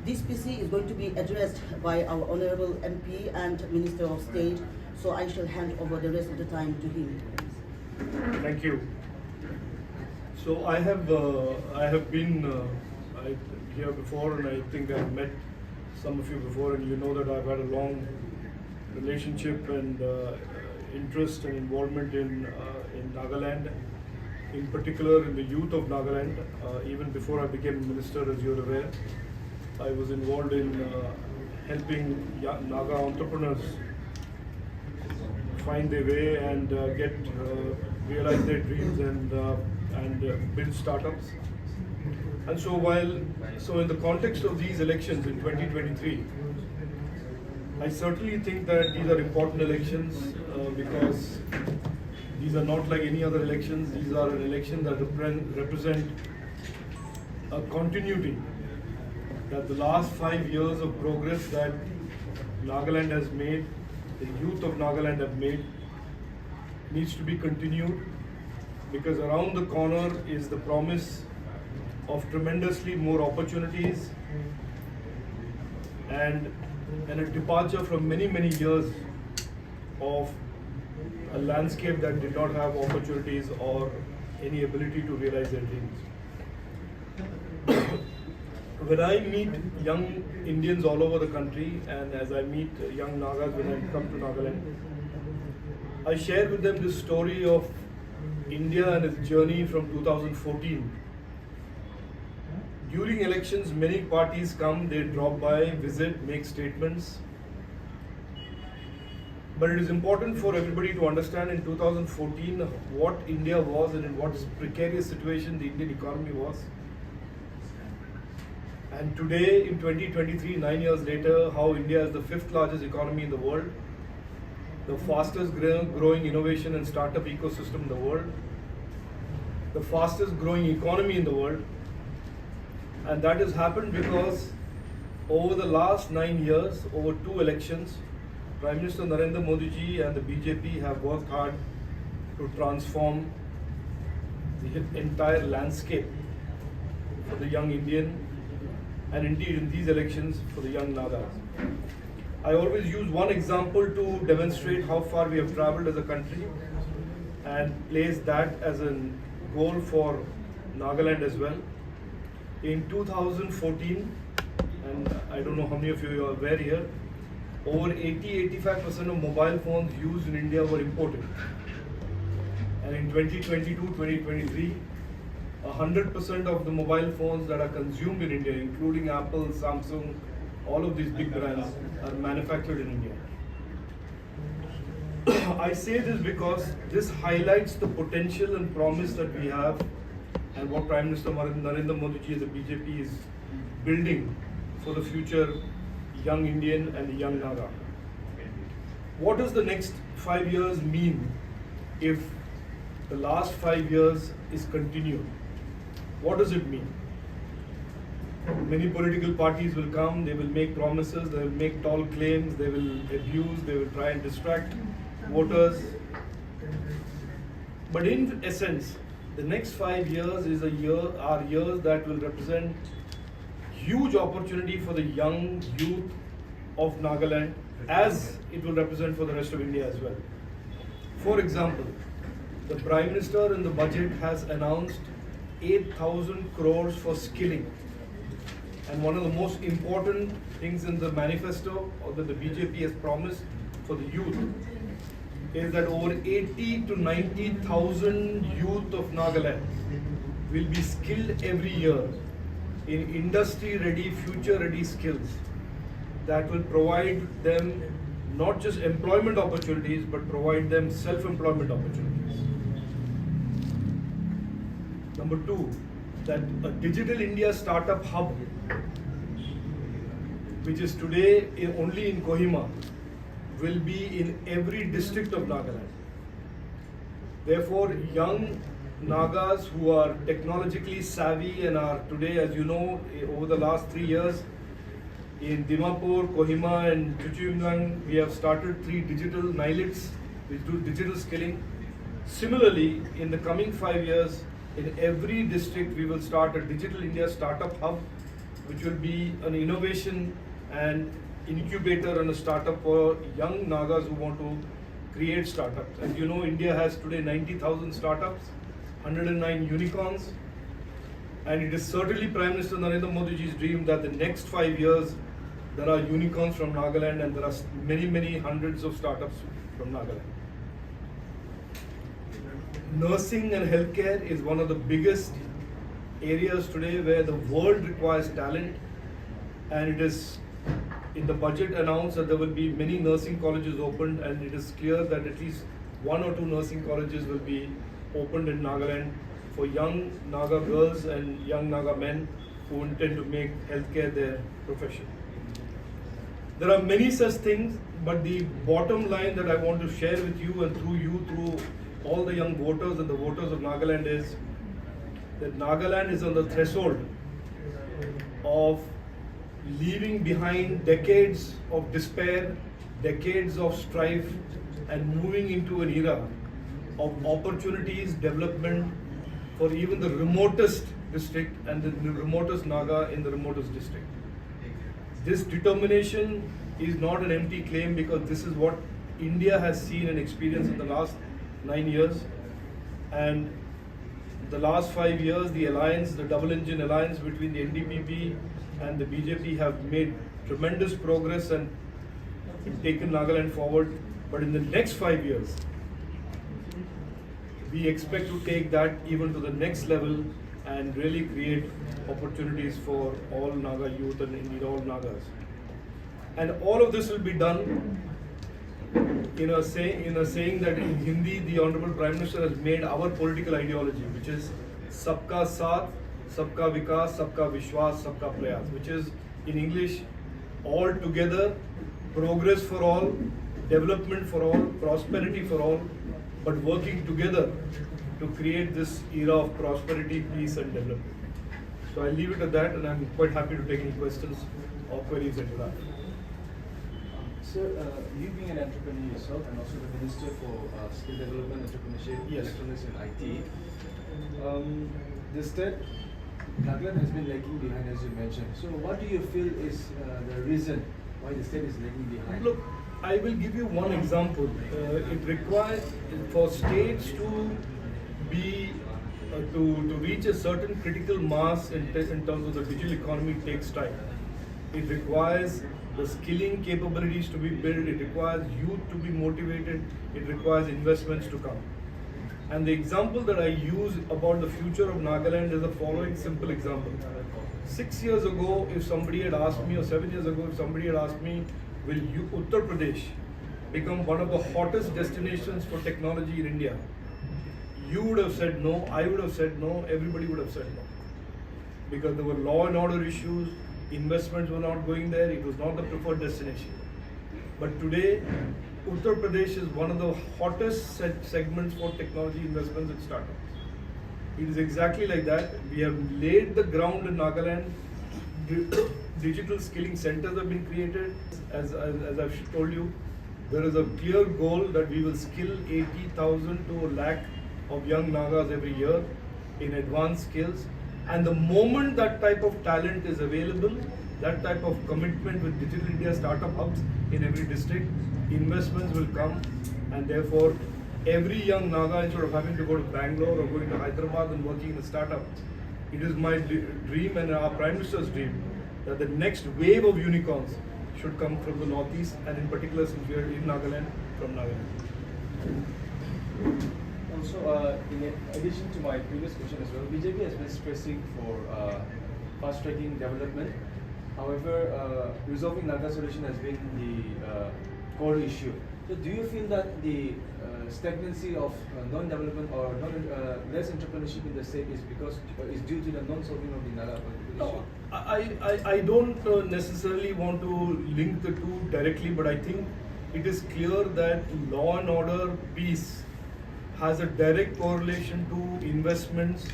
This PC is going to be addressed by our Honorable MP and Minister of State, so I shall hand over the rest of the time to him. Thank you. So I have been here before, and I think I've met some of you before, and you know that I've had a long relationship and interest and involvement in Nagaland, in particular in the youth of Nagaland. Even before I became minister, as you're aware, I was involved in helping Naga entrepreneurs find their way and realize their dreams and build startups. And so in the context of these elections in 2023, I certainly think that these are important elections because these are not like any other elections. These are an election that represent a continuity, that the last 5 years of progress that Nagaland has made, the youth of Nagaland have made, needs to be continued, because around the corner is the promise of tremendously more opportunities and a departure from many years of a landscape that did not have opportunities or any ability to realize their dreams. When I meet young Indians all over the country, and as I meet young Nagas when I come to Nagaland, I share with them this story of India and its journey from 2014. During elections, many parties come, they drop by, visit, make statements. But it is important for everybody to understand in 2014 what India was and in what precarious situation the Indian economy was. And today, in 2023, 9 years later, how India is the 5th largest economy in the world, the fastest growing innovation and startup ecosystem in the world, the fastest growing economy in the world. And that has happened because over the last 9 years, over 2 elections, Prime Minister Narendra Modi ji and the BJP have worked hard to transform the entire landscape for the young Indian, and indeed in these elections for the young Nagas. I always use one example to demonstrate how far we have traveled as a country and place that as a goal for Nagaland as well. In 2014, and I don't know how many of you are aware here, over 80-85% of mobile phones used in India were imported. And in 2022-2023, 100% of the mobile phones that are consumed in India, including Apple, Samsung, all of these big brands, are manufactured in India. I say this because this highlights the potential and promise that we have and what Prime Minister Narendra Modi ji and the BJP is building for the future young Indian and the young Naga. What does the next 5 years mean if the last 5 years is continued? What does it mean? Many political parties will come, they will make promises, they will make tall claims, they will abuse, they will try and distract voters. But in essence, the next 5 years are years that will represent huge opportunity for the young youth of Nagaland, as it will represent for the rest of India as well. For example, the Prime Minister in the budget has announced 8,000 crores for skilling. And one of the most important things in the manifesto or that the BJP has promised for the youth is that over 80 to 90,000 youth of Nagaland will be skilled every year in industry-ready, future-ready skills that will provide them not just employment opportunities, but provide them self-employment opportunities. Number 2, that a Digital India Startup Hub, which is today only in Kohima, will be in every district of Nagaland. Therefore, young Nagas who are technologically savvy and are today, as you know, over the last 3 years, in Dimapur, Kohima and Chuchuimlang, we have started 3 digital NILITs, which do digital skilling. Similarly, in the coming 5 years, in every district, we will start a Digital India Startup Hub which will be an innovation and incubator and a startup for young Nagas who want to create startups. As you know, India has today 90,000 startups, 109 unicorns, and it is certainly Prime Minister Narendra Modi's dream that the next 5 years there are unicorns from Nagaland and there are many hundreds of startups from Nagaland. Nursing and healthcare is one of the biggest areas today where the world requires talent, and it is in the budget announced that there will be many nursing colleges opened, and it is clear that at least 1 or 2 nursing colleges will be opened in Nagaland for young Naga girls and young Naga men who intend to make healthcare their profession. There are many such things, but the bottom line that I want to share with you and through all the young voters and the voters of Nagaland is that Nagaland is on the threshold of leaving behind decades of despair, decades of strife, and moving into an era of opportunities, development for even the remotest district and the remotest Naga in the remotest district. This determination is not an empty claim, because this is what India has seen and experienced in the last 9 years. And the last 5 years, the alliance, the double engine alliance between the NDPP and the BJP have made tremendous progress and taken Nagaland forward. But in the next 5 years, we expect to take that even to the next level and really create opportunities for all Naga youth and indeed all Nagas. And all of this will be done in a saying that in Hindi, the Hon.Ble Prime Minister has made our political ideology, which is Sabka Saath, Sabka Vikas, Sabka Vishwas, Sabka Prayas, which is in English, all together, progress for all, development for all, prosperity for all, but working together to create this era of prosperity, peace and development. So I'll leave it at that, and I'm quite happy to take any questions or queries that you have. Sir, you being an entrepreneur yourself and also the Minister for Skill Development, Entrepreneurship, Yes. Electronics and IT, the state, Nagaland has been lagging behind, as you mentioned. So what do you feel is the reason why the state is lagging behind? Look, I will give you one example. It requires for states to be to reach a certain critical mass in terms of the digital economy takes time. It requires the skilling capabilities to be built. It requires youth to be motivated. It requires investments to come. And the example that I use about the future of Nagaland is the following simple example. 6 years ago, if somebody had asked me, or 7 years ago, if somebody had asked me, will Uttar Pradesh become one of the hottest destinations for technology in India? You would have said no, I would have said no, everybody would have said no. Because there were law and order issues, investments were not going there, it was not the preferred destination. But today, Uttar Pradesh is one of the hottest segments for technology investments and startups. It is exactly like that. We have laid the ground in Nagaland. Digital skilling centers have been created. As I've told you, there is a clear goal that we will skill 80,000 to a lakh of young Nagas every year in advanced skills. And the moment that type of talent is available, that type of commitment with Digital India startup hubs in every district, investments will come, and therefore every young Naga, instead of having to go to Bangalore or going to Hyderabad and working in a startup, it is my dream and our Prime Minister's dream that the next wave of unicorns should come from the northeast, and in particular since we are in Nagaland, from Nagaland. Also, in addition to my previous question as well, BJP has been stressing for fast-tracking development. However, resolving Naga solution has been the core issue. So do you feel that the stagnancy of non-development or less entrepreneurship in the state is due to the non-solving of the Naga political issue? I don't necessarily want to link the two directly, but I think it is clear that law and order peace has a direct correlation to investments,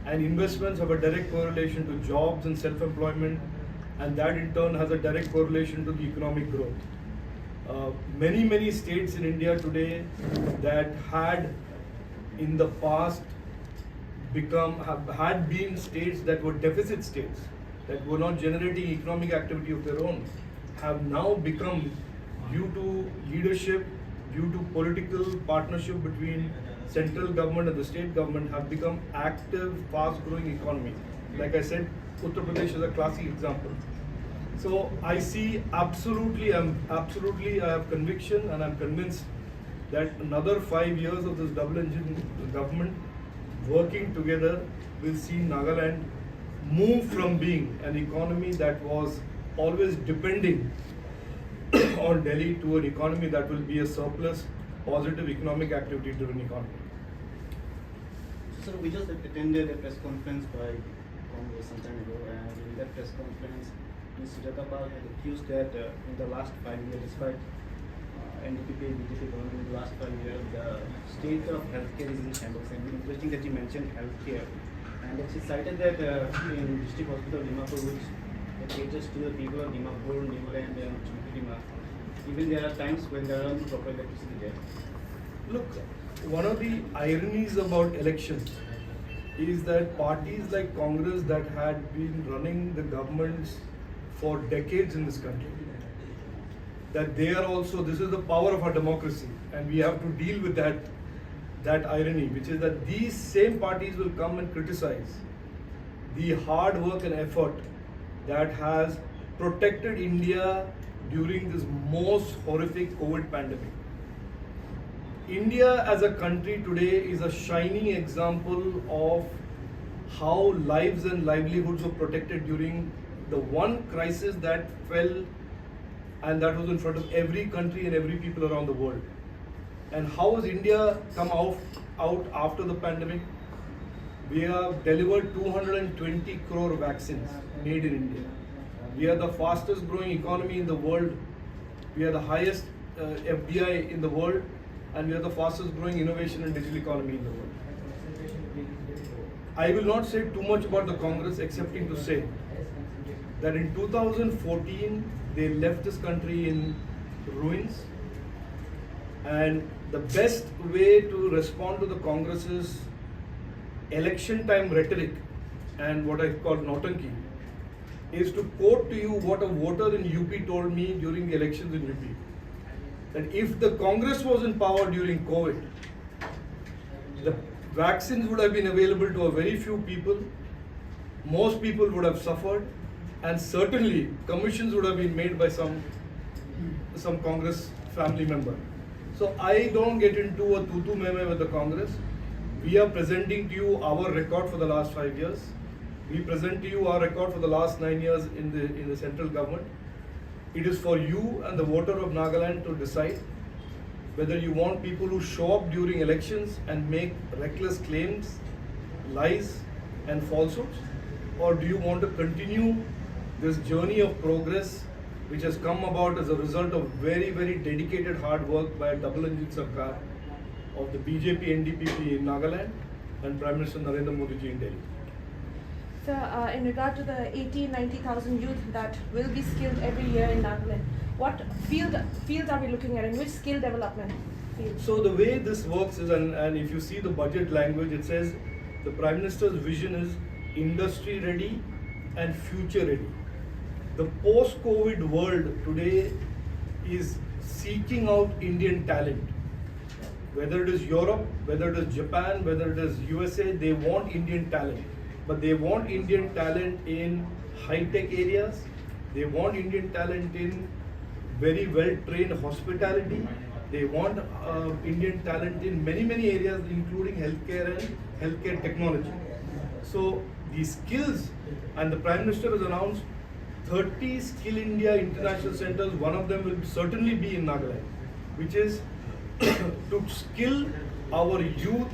and investments have a direct correlation to jobs and self-employment, and that in turn has a direct correlation to the economic growth. Many states in India today that had in the past had been states that were deficit states that were not generating economic activity of their own have now become, due to leadership, due to political partnership between central government and the state government, have become active, fast-growing economies. Like I said, Uttar Pradesh is a classic example. So I see I have conviction and I'm convinced that another 5 years of this double engine government working together will see Nagaland move from being an economy that was always depending on Delhi to an economy that will be a surplus, positive economic activity driven economy. So we just attended a press conference by Congress some time ago, and in that press conference, Mr. Jagapal had accused that in the last 5 years, despite NDP, BJP government in the last 5 years, the state of healthcare is in shambles. And interesting that you mentioned healthcare, and that she cited that in district hospital Dimapur, which caters to the people of Dimapur, Nagaland, and Hampering, even there are times when there are no proper electricity there. Look, one of the ironies about elections is that parties like Congress that had been running the governments for decades in this country, that they are also, this is the power of our democracy, and we have to deal with that irony, which is that these same parties will come and criticize the hard work and effort that has protected India during this most horrific COVID pandemic. India as a country today is a shining example of how lives and livelihoods were protected during the one crisis that fell, and that was in front of every country and every people around the world. And how has India come out after the pandemic? We have delivered 220 crore vaccines made in India. We are the fastest growing economy in the world. We are the highest FDI in the world, and we are the fastest growing innovation and digital economy in the world. I will not say too much about the Congress, excepting to say that in 2014 they left this country in ruins, and the best way to respond to the Congress's election time rhetoric and what I call nautanki is to quote to you what a voter in UP told me during the elections in UP. That if the Congress was in power during COVID, the vaccines would have been available to a very few people, most people would have suffered, and certainly commissions would have been made by some Congress family member. So I don't get into a tutu meme with the Congress. We are presenting to you our record for the last 5 years. We present to you our record for the last 9 years in the central government. It is for you and the voter of Nagaland to decide whether you want people who show up during elections and make reckless claims, lies and falsehoods, or do you want to continue this journey of progress which has come about as a result of very, very dedicated hard work by a double engine Sarkar of the BJP NDPP in Nagaland and Prime Minister Narendra Modi ji in Delhi. Sir, in regard to the 90,000 youth that will be skilled every year in Nagaland, what fields are we looking at, and which skill development fields? So the way this works is, and if you see the budget language, it says the Prime Minister's vision is industry ready and future ready. The post-COVID world today is seeking out Indian talent. Whether it is Europe, whether it is Japan, whether it is USA, they want Indian talent. But they want Indian talent in high-tech areas. They want Indian talent in very well-trained hospitality. They want Indian talent in many, many areas, including healthcare and healthcare technology. So the skills, and the Prime Minister has announced 30 Skill India International Centers. One of them will certainly be in Nagaland, which is to skill our youth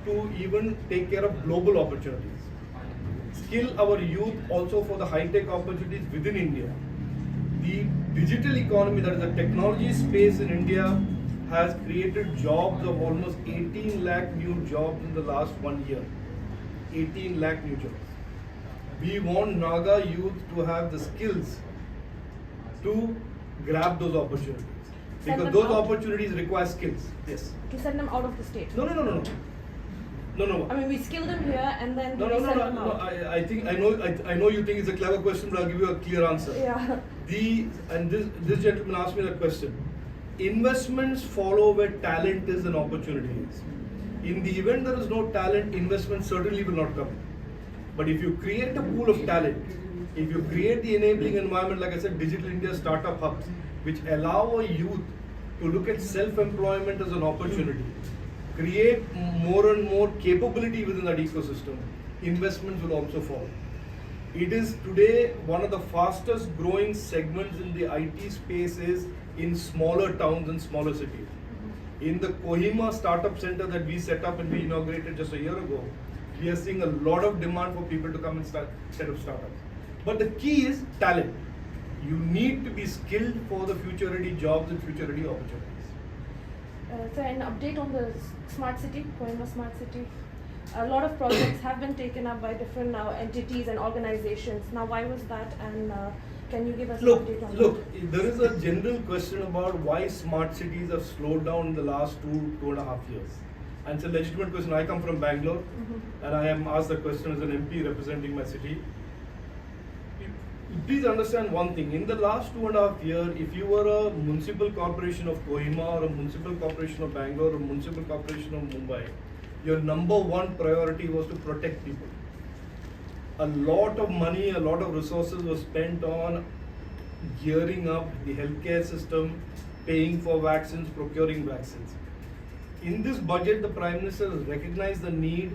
to even take care of global opportunities. Skill our youth also for the high-tech opportunities within India. The digital economy, that is the technology space in India, has created jobs of almost 18 lakh new jobs in the last 1 year. 18 lakh new jobs. We want Naga youth to have the skills to grab those opportunities. Because those opportunities require skills. Yes. To send them out of the state? No. No. I mean, we skill them here and then No, we no, no, send no, them no. out. I think I know you think it's a clever question, but I'll give you a clear answer. Yeah. This gentleman asked me that question. Investments follow where talent is and opportunity is. In the event there is no talent, investment certainly will not come. But if you create a pool of talent, if you create the enabling environment, like I said, Digital India startup hubs, which allow a youth to look at self-employment as an opportunity, create more and more capability within that ecosystem, investments will also follow. It is today one of the fastest growing segments in the IT space is in smaller towns and smaller cities. In the Kohima Startup Center that we set up and we inaugurated just a year ago, we are seeing a lot of demand for people to come and set up startups. But the key is talent. You need to be skilled for the future-ready jobs and future-ready opportunities. So an update on the smart city, Kohima Smart City. A lot of projects have been taken up by different now entities and organizations. Now, why was that? And can you give us an update on that? There is a general question about why smart cities have slowed down in the last 2.5 years. And it's a legitimate question. I come from Bangalore, and I am asked the question as an MP representing my city. Please understand one thing. In the last 2.5 years, if you were a municipal corporation of Kohima or a municipal corporation of Bangalore or a municipal corporation of Mumbai, your number one priority was to protect people. A lot of money, a lot of resources were spent on gearing up the healthcare system, paying for vaccines, procuring vaccines. In this budget, the Prime Minister has recognized the need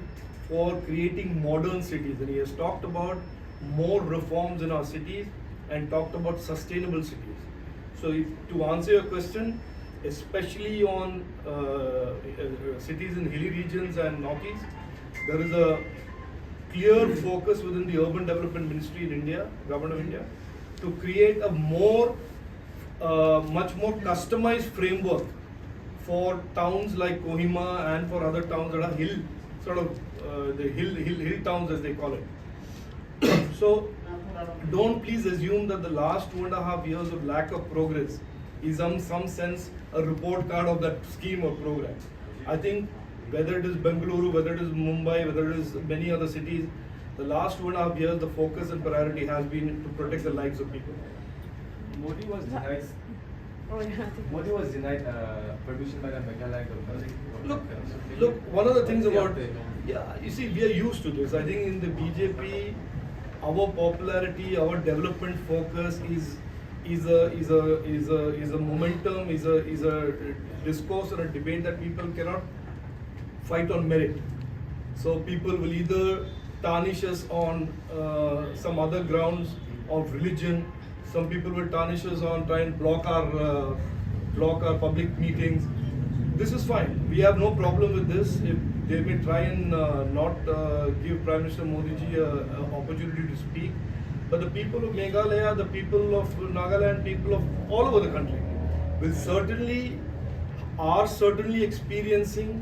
for creating modern cities, and he has talked about more reforms in our cities and talked about sustainable cities. So to answer your question, especially on cities in hilly regions and northeast, there is a clear focus within the Urban Development Ministry in India, Government of India, to create a much more customized framework for towns like Kohima and for other towns that are the hill towns as they call it. So don't please assume that the last 2.5 years of lack of progress is in some sense a report card of that scheme or program. I think whether it is Bengaluru, whether it is Mumbai, whether it is many other cities, the last 2.5 years the focus and priority has been to protect the lives of people. Modi was denied. Oh, yeah. Modi was denied permission by the Nagaland government. Look, one of the things about, you see, we are used to this. I think in the BJP, our popularity, our development focus is a momentum, is a discourse or a debate that people cannot fight on merit. So people will either tarnish us on some other grounds of religion. Some people will tarnish us on try and block our public meetings. This is fine. We have no problem with this. If they may try and not give Prime Minister Modi ji an opportunity to speak, but the people of Meghalaya, the people of Nagaland, people of all over the country are certainly experiencing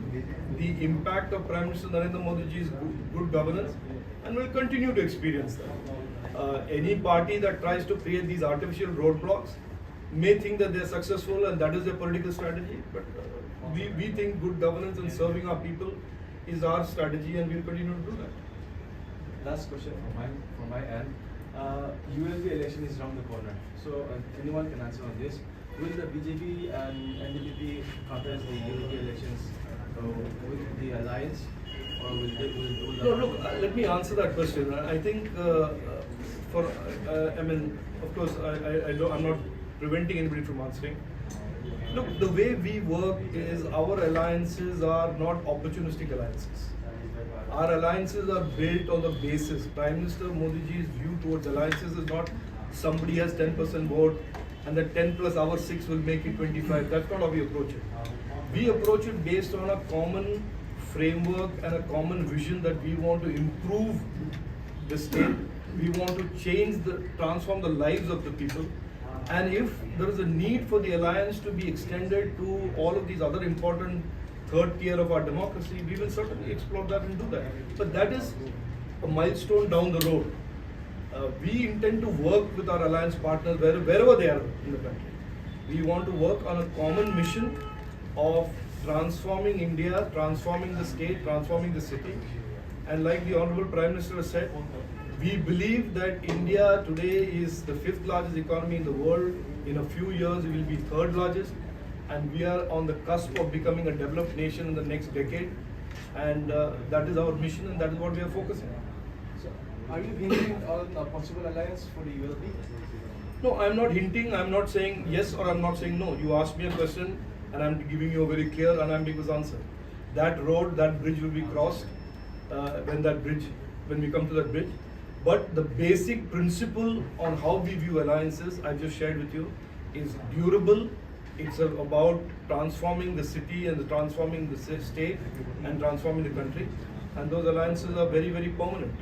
the impact of Prime Minister Narendra Modi ji's good governance, and will continue to experience that. Any party that tries to create these artificial roadblocks may think that they are successful and that is their political strategy, but we think good governance and serving our people is our strategy, and we will continue to do that. Last question from my end. ULB election is around the corner, so anyone can answer on this. Will the BJP and NDP contest the ULB elections with the alliance, or will they? No, look, let me answer that question. I think of course, I'm not preventing anybody from answering. Look, the way we work is our alliances are not opportunistic alliances. Our alliances are built on the basis. Prime Minister Modi ji's view towards alliances is not somebody has 10% vote and that 10 plus our 6 will make it 25. That's not how we approach it. We approach it based on a common framework and a common vision that we want to improve the state. We want to transform the lives of the people. And if there is a need for the alliance to be extended to all of these other important third tier of our democracy, we will certainly explore that and do that. But that is a milestone down the road. We intend to work with our alliance partners wherever they are in the country. We want to work on a common mission of transforming India, transforming the state, transforming the city. And like the Honorable Prime Minister has said, we believe that India today is the 5th largest economy in the world. In a few years, it will be 3rd largest. And we are on the cusp of becoming a developed nation in the next decade. And that is our mission, and that is what we are focusing on. So, are you hinting on a possible alliance for the ULP? No, I'm not hinting, I'm not saying yes or I'm not saying no. You asked me a question and I'm giving you a very clear, unambiguous answer. That road, that bridge will be crossed when we come to that bridge. But the basic principle on how we view alliances, I just shared with you, is durable. It's about transforming the city and transforming the state and transforming the country. And those alliances are very, very permanent.